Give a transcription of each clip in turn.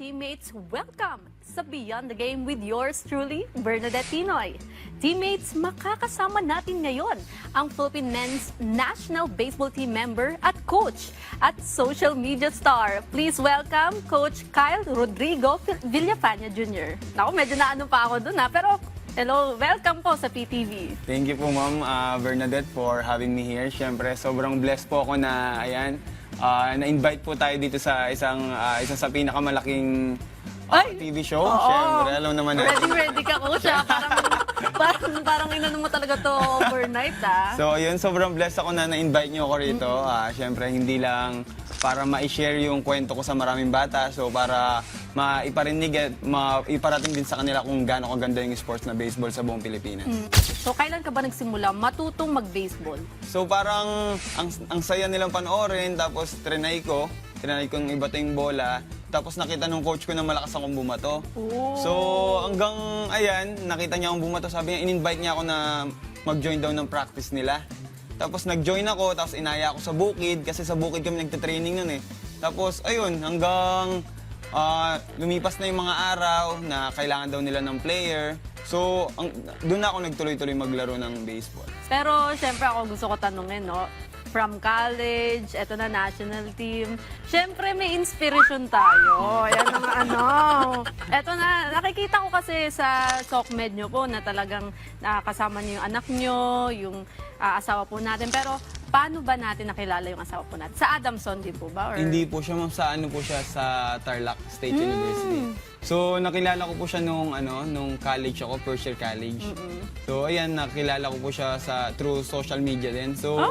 teammates, welcome sa Beyond the Game with yours truly, Bernadette Tinoy. Teammates, makakasama natin ngayon ang Philippine Men's National Baseball Team member at coach at social media star. Please welcome Coach Kyle Rodrigo Villafana Jr. Naku, medyo naano pa ako dun pero hello, welcome po sa PTV. Thank you po Ma'am Bernadette for having me here. Siyempre, sobrang blessed po ako na na-invite po tayo dito sa isa sa pinakamalaking TV show. Oo. Siyempre, alam naman natin. Ready ka, Coach. Parang inano mo talaga to overnight, So, yun, sobrang blessed ako na na-invite niyo ako rito. Siyempre, hindi lang para ma-share yung kwento ko sa maraming bata. So, para maiparinig at maiparating din sa kanila kung gaano kaganda yung sports na baseball sa buong Pilipinas. So, kailan ka ba nagsimula matutong mag-baseball? So, parang ang saya nilang panoorin. Tapos, trinay ko yung iba yung bola. Tapos nakita nung coach ko na malakas akong bumato. Oh. So hanggang nakita niya akong bumato. Sabi niya, in-invite niya ako na mag-join daw ng practice nila. Tapos nag-join ako, tapos inaya ako sa bukid. Kasi sa bukid kami nagte-training nun eh. Tapos ayun, hanggang lumipas na yung mga araw na kailangan daw nila ng player. So doon na ako nagtuloy-tuloy maglaro ng baseball. Pero syempre ako gusto ko tanungin, no? From college, eto na national team. Syempre may inspiration tayo. Yan ang Eto na, nakikita ko kasi sa SOCMED nyo po na talagang nakakasama niyo yung anak nyo, yung asawa po natin. Pero paano ba natin nakilala yung asawa po natin? Sa Adamson din po ba? Or? Hindi po siya, ma'am, sa Tarlac State University. So, nakilala ko po siya nung college ako, first year college. So, ayan, nakilala ko po siya through social media din. So,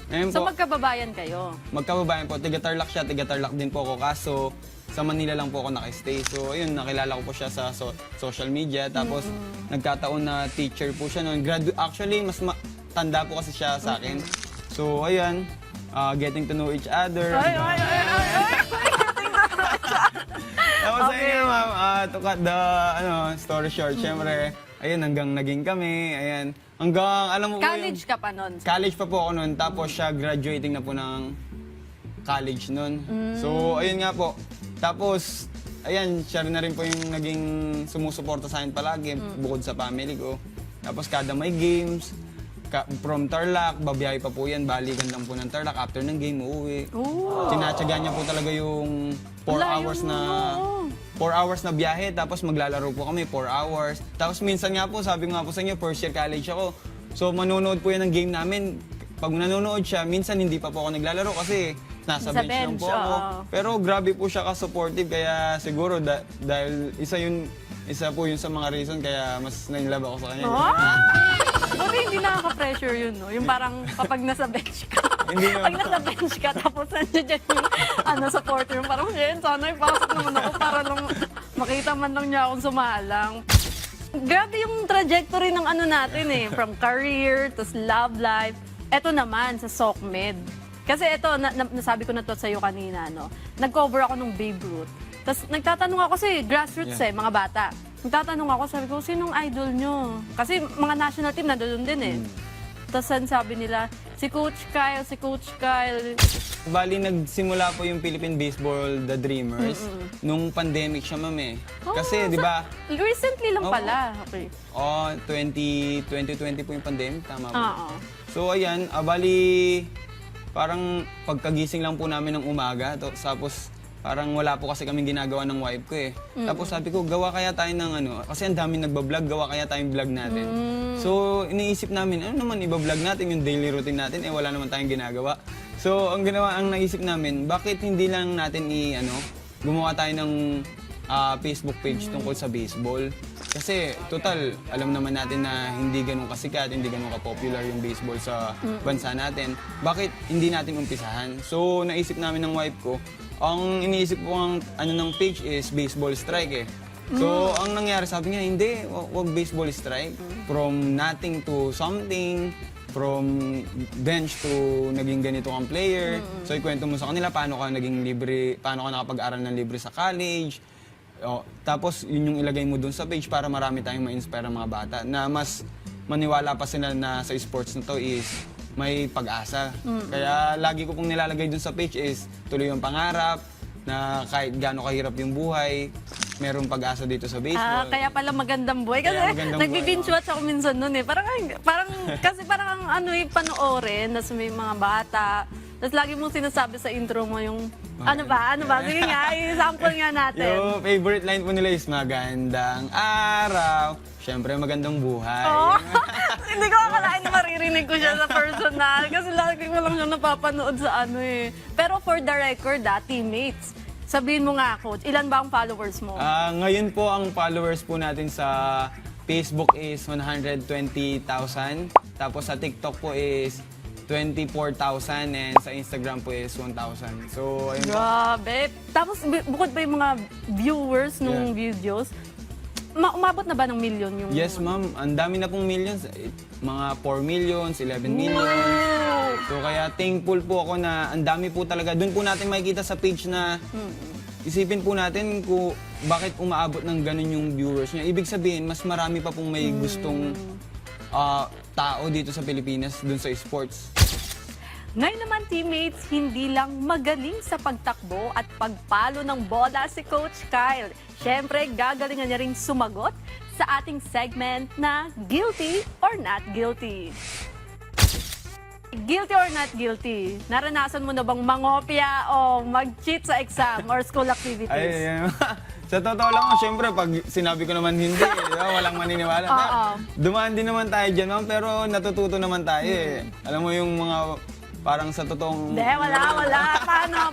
ayun So po, magkababayan kayo? magkababayan po. Tiga-Tarlac siya, tiga-Tarlac din po ako. Kaso, sa Manila lang po ako nakistay. So, ayun, nakilala ko po siya sa social media. Tapos, nagkataon na teacher po siya noon. Actually, mas tanda po kasi siya sa akin. So, ayan, getting to know each other. Tapos ayun, ma'am, to cut the story short, syempre, ayun, hanggang naging kami, ayan. Hanggang, alam mo po College ka pa nun? College pa po ako noon, tapos siya graduating na po ng college noon. So, ayun nga po. Tapos, ayan, siya rin na rin po yung naging sumusuporta sa akin palagi, bukod sa family ko. Tapos, kada may games, from Tarlac, babiyahe pa po yan, balikan lang po ng Tarlac. After ng game, uuwi. Tinatsaga niya po talaga yung 4 hours na biyahe, tapos maglalaro po kami 4 hours. Tapos minsan nga po, sabi nga po sa inyo, first year college ako. So manonood po yan ng game namin. Pag nanonood siya, minsan hindi pa po ako naglalaro kasi nasa bench lang po ako. Pero grabe po siya ka-supportive, kaya siguro dahil isa po yun sa mga reason kaya mas nainlove ako sa kanya. Buti hindi nakaka-pressure yun, no? Yung parang kapag nasa bench ka. Pag nasa bench ka, tapos nandiyan yung supporter mo. Parang, sana ipasok naman ako para lang makita man lang niya akong sumalang. Grabe yung trajectory ng natin eh. From career, to love life. Eto naman, sa SOCMED. Kasi ito, nasabi ko na to sa'yo kanina, no? Nag-cover ako ng Babe Ruth. Tapos nagtatanong ako kasi grassroots mga bata. Nagtatanong ako, sabi ko, sinong idol nyo? Kasi mga national team nandoon din eh. Tapos sabi nila, si Coach Kyle. Bali, nagsimula po yung Philippine Baseball, The Dreamers, nung pandemic siya, ma'am eh. Kasi, di ba? Recently lang pala. Okay. 2020 po yung pandemic, tama po. So, ayan, bali, parang pagkagising lang po namin ng umaga, tapos parang wala po kasi kaming ginagawa ng wife ko eh. Tapos sabi ko, gawa kaya tayo ng kasi ang daming nagbablog, gawa kaya tayong vlog natin. So, iniisip namin, ano naman ibablog natin, yung daily routine natin, wala naman tayong ginagawa. So, ang naisip namin, bakit hindi lang natin gumawa tayo ng Facebook page tungkol sa baseball. Kasi, total, alam naman natin na hindi ganun kasikat, hindi ganun ka-popular yung baseball sa bansa natin. Bakit hindi natin umpisahan? So, naisip namin ng wife ko, ang iniisip ko ng page is baseball strike eh. So, ang nangyari, sabi niya, hindi, wag baseball strike. From nothing to something, from bench to naging ganito kang player. So, ikwento mo sa kanila paano ka naging libre, paano ka nakapag-aral ng libre sa college. Tapos, yun yung ilagay mo dun sa page para marami tayong ma-inspire ng mga bata na mas maniwala pa sila na sa sports na to is may pag-asa. Kaya lagi ko pong nilalagay dun sa page is tuloy yung pangarap, na kahit gaano kahirap yung buhay, meron pag-asa dito sa baseball. Kaya pala magandang buhay. Kasi Kaya magandang nagbi-binge watch ako minsan nun eh. Kasi parang ang ano yung panoorin, tas may mga bata. Tapos lagi mong sinasabi sa intro mo yung, ano ba? Sige nga, i-sample nga natin. Yung favorite line po nila is magandang araw, syempre magandang buhay. Oo. Hindi ko akalain na maririnig ko siya sa personal. Kasi lagi ko lang siya napapanood sa ano eh. Pero for the record, teammates, sabihin mo nga, Coach, ilan ba ang followers mo? Ngayon po ang followers po natin sa Facebook is 120,000. Tapos sa TikTok po is 24,000 and sa Instagram po is 1,000. So, ayun po. Grabe. Tapos bukod pa yung mga viewers nung videos, umabot na ba ng million yung... Yes, ma'am. Ang dami na pong millions. Mga 4 millions, 11 millions. So, kaya thankful po ako na ang dami po talaga. Doon po natin makikita sa page na isipin po natin kung bakit umaabot ng ganun yung viewers niya. Ibig sabihin, mas marami pa pong may gustong tao dito sa Pilipinas dun sa sports. Ngayon naman, teammates, hindi lang magaling sa pagtakbo at pagpalo ng bola si Coach Kyle. Siyempre, gagalingan niya ring sumagot sa ating segment na Guilty or Not Guilty. Guilty or not guilty? Naranasan mo na bang mangopya o mag-cheat sa exam or school activities? Ay, sa totoo lang, syempre, pag sinabi ko naman hindi, di ba, walang maniniwala. Dumaan din naman tayo dyan, ma'am, pero natututo naman tayo eh. Alam mo yung mga parang sa totoong... Hindi, wala. Paano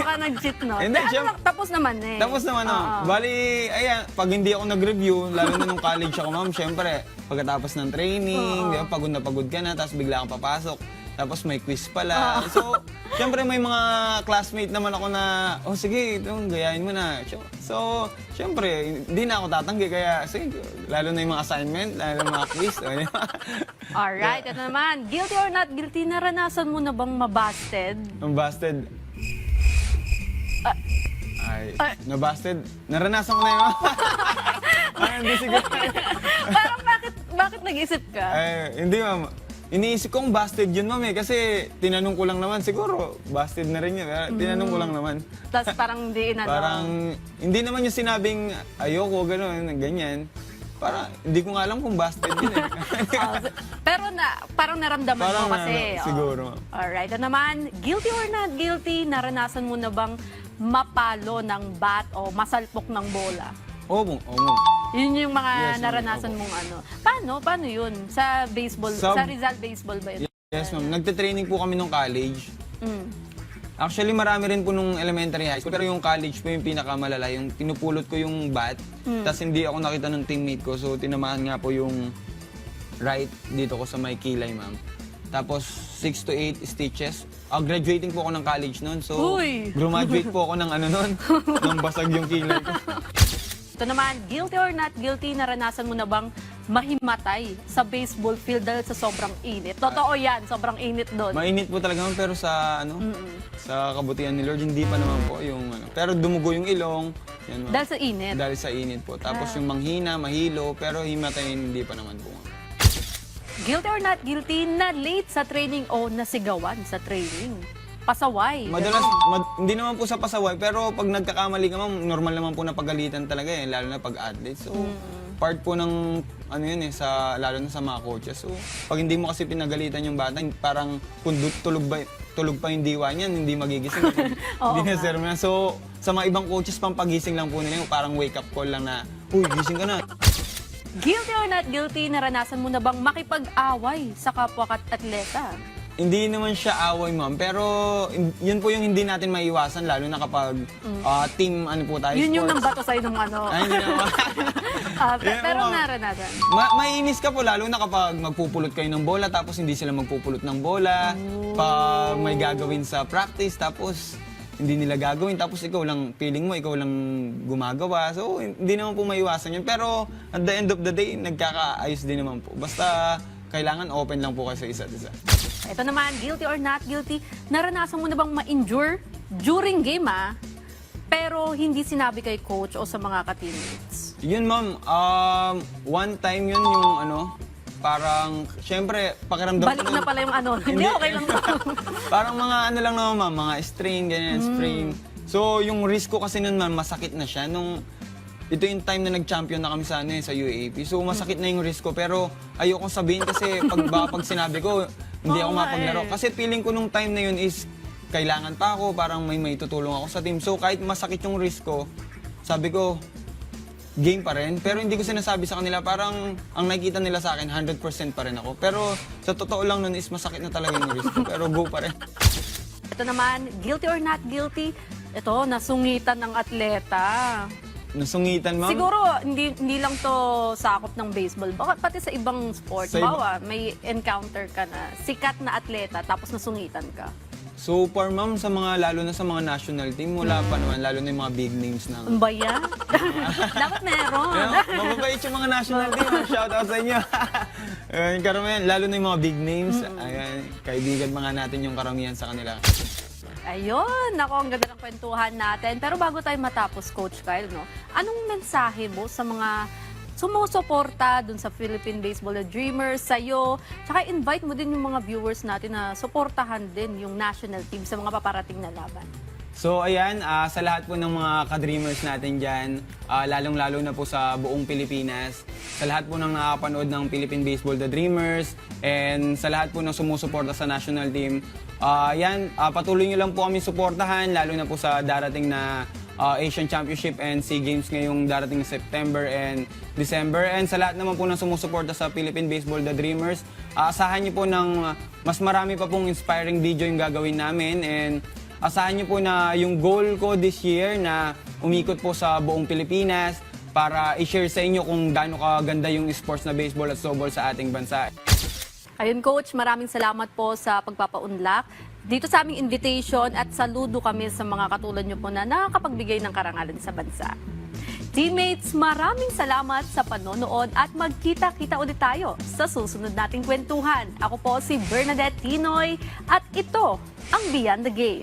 ka nag-cheat, no? Hindi, tapos naman eh. Tapos naman, bali, ayan, pag hindi ako nag-review, lalo na nung college ako, ma'am, syempre, pagkatapos ng training, di ba, pagod na pagod ka na, tapos bigla kang papasok. Tapos may quiz pala. So, syempre may mga classmate naman ako na, oh sige, gayahin mo na. So, syempre, hindi na ako tatanggi. Kaya, sige, lalo na yung mga assignment, lalo na mga quiz. Alright, ito naman. Guilty or not guilty, naranasan mo na bang mabasted? Ang busted. Nabasted. Naranasan ko na yun. Hindi siguro. Parang bakit nag-isip ka? Hindi, ma'am. Iniisip kong busted yun, ma'am, kasi tinanong ko lang naman, siguro, busted na rin yun. Tinanong ko lang naman. Tapos parang hindi Parang, hindi naman yung sinabing ayoko, gano'n, ganyan. Parang, hindi ko nga alam kung busted yun eh. Pero parang naramdaman Parang mo kasi. siguro. Alright, ito naman, guilty or not guilty, naranasan mo na bang mapalo ng bat o masalpok ng bola? Oo. Yun yung mga Yes, naranasan mong ano. Paano yun? Sa baseball, sa Rizal Baseball ba yun? Yes, ma'am. Nagte-training po kami nung college. Actually, marami rin po nung elementary high school. Pero yung college po yung pinakamalala. Yung tinupulot ko yung bat. Tapos hindi ako nakita ng teammate ko. So, tinamaan nga po yung right dito ko sa may kilay, ma'am. Tapos, 6 to 8 stitches. Graduating po ako ng college noon. So, graduate po ako ng ano noon. Nang basag yung kilay ko. Ito naman, guilty or not guilty, naranasan mo na bang mahimatay sa baseball field dahil sa sobrang init? Totoo yan, sobrang init doon. Mainit po talaga, pero sa sa kabutihan ni Lord, hindi pa naman po yung ano. Pero dumugo yung ilong. Yan, Dahil sa init? Dahil sa init po. Tapos yung manghina, mahilo, pero himatayin hindi pa naman po. Guilty or not guilty, na late sa training o nasigawan sa training? Pasaway. Madalas, hindi naman po sa pasaway, pero pag nagkakamali ka, ma'am, normal naman po na pagalitan talaga eh, lalo na pag-athlete. So, part po ng, ano yun eh, lalo na sa mga coaches. So, pag hindi mo kasi pinagalitan yung bata, parang kung tulog pa yung diwa niyan, hindi magigising. Hindi na sermon. So, sa mga ibang coaches, pampagising lang po nila yung parang wake-up call lang na, uy, gising ka na. Guilty or not guilty, naranasan mo na bang makipag-away sa kapwa atleta? Hindi naman siya away, ma'am. Pero yun po yung hindi natin maiiwasan, lalo na kapag team ano po tayo, Yun yung sports. nambato sa'yo ng ano. Ay, hindi naman. Pero naranasan. Maiinis ka po, lalo na kapag magpupulot kayo ng bola, tapos hindi sila magpupulot ng bola. Pag may gagawin sa practice, tapos hindi nila gagawin, tapos ikaw lang, feeling mo, ikaw lang gumagawa. So, hindi naman po maiiwasan yun. Pero at the end of the day, nagkakaayos din naman po. Basta kailangan open lang po kayo sa isa't isa. Ito naman, guilty or not guilty, naranasan mo na bang ma-injure during game pero hindi sinabi kay coach o sa mga ka-teammates? Yun, ma'am. One time yun yung ano, parang, syempre, pakiramdam Balik ko na pala yung ano. Hindi, okay lang to. Parang mga ano lang naman, ma'am, mga strain, ganyan, sprain. So, yung risk ko kasi nun, ma'am, masakit na siya. Ito yung time na nag-champion na kami sa, sa UAP. So, masakit na yung risk ko. Pero ayokong sabihin kasi pag sinabi ko, hindi ako Oo nga mapaglaro. eh. Kasi feeling ko nung time na yun is, kailangan pa ako, parang may tutulong ako sa team. So, kahit masakit yung risk ko, sabi ko, game pa rin. Pero hindi ko sinasabi sa kanila, parang ang nakikita nila sa akin, 100% pa rin ako. Pero sa totoo lang nun is masakit na talaga yung risk ko. Pero go pa rin. Ito naman, guilty or not guilty? Ito, nasungitan ng atleta. Nasungitan, ma'am. Siguro, hindi lang to sakop ng baseball. Baka pati sa ibang sport. Sa iba- Bawa, may encounter ka na sikat na atleta tapos nasungitan ka. So far, ma'am, lalo na sa mga national team, wala pa naman, lalo na yung mga big names na. Ano ba yan? Dapat meron. Ayan, mababait yung mga national team. Shout out sa inyo. Ayan, karamihan, lalo na yung mga big names. Ayan, kaibigan mga natin yung karamihan sa kanila. Ayun, nako, ang ganda ng kwentuhan natin. Pero bago tayo matapos, Coach Kyle, no, anong mensahe mo sa mga sumusuporta dun sa Philippine Baseball Dreamers, sa'yo, tsaka invite mo din yung mga viewers natin na suportahan din yung national team sa mga paparating na laban. So ayan, sa lahat po ng mga ka-dreamers natin dyan, lalong-lalo na po sa buong Pilipinas, sa lahat po ng nakapanood ng Philippine Baseball The Dreamers, and sa lahat po ng sumusuporta sa national team, patuloy nyo lang po kami suportahan, lalo na po sa darating na Asian Championship and SEA Games ngayong darating na September and December. And sa lahat naman po ng sumusuporta sa Philippine Baseball The Dreamers, asahan nyo po ng mas marami pa pong inspiring video yung gagawin namin, and asahan nyo po na yung goal ko this year na umikot po sa buong Pilipinas para i-share sa inyo kung gaano kaganda yung sports na baseball at softball sa ating bansa. Ayun, Coach, maraming salamat po sa pagpapaunlak dito sa aming invitation at saludo kami sa mga katulad nyo po na nakakapagbigay ng karangalan sa bansa. Teammates, maraming salamat sa panonood at magkita-kita ulit tayo sa susunod nating kwentuhan. Ako po si Bernadette Tinoy at ito ang Beyond the Game.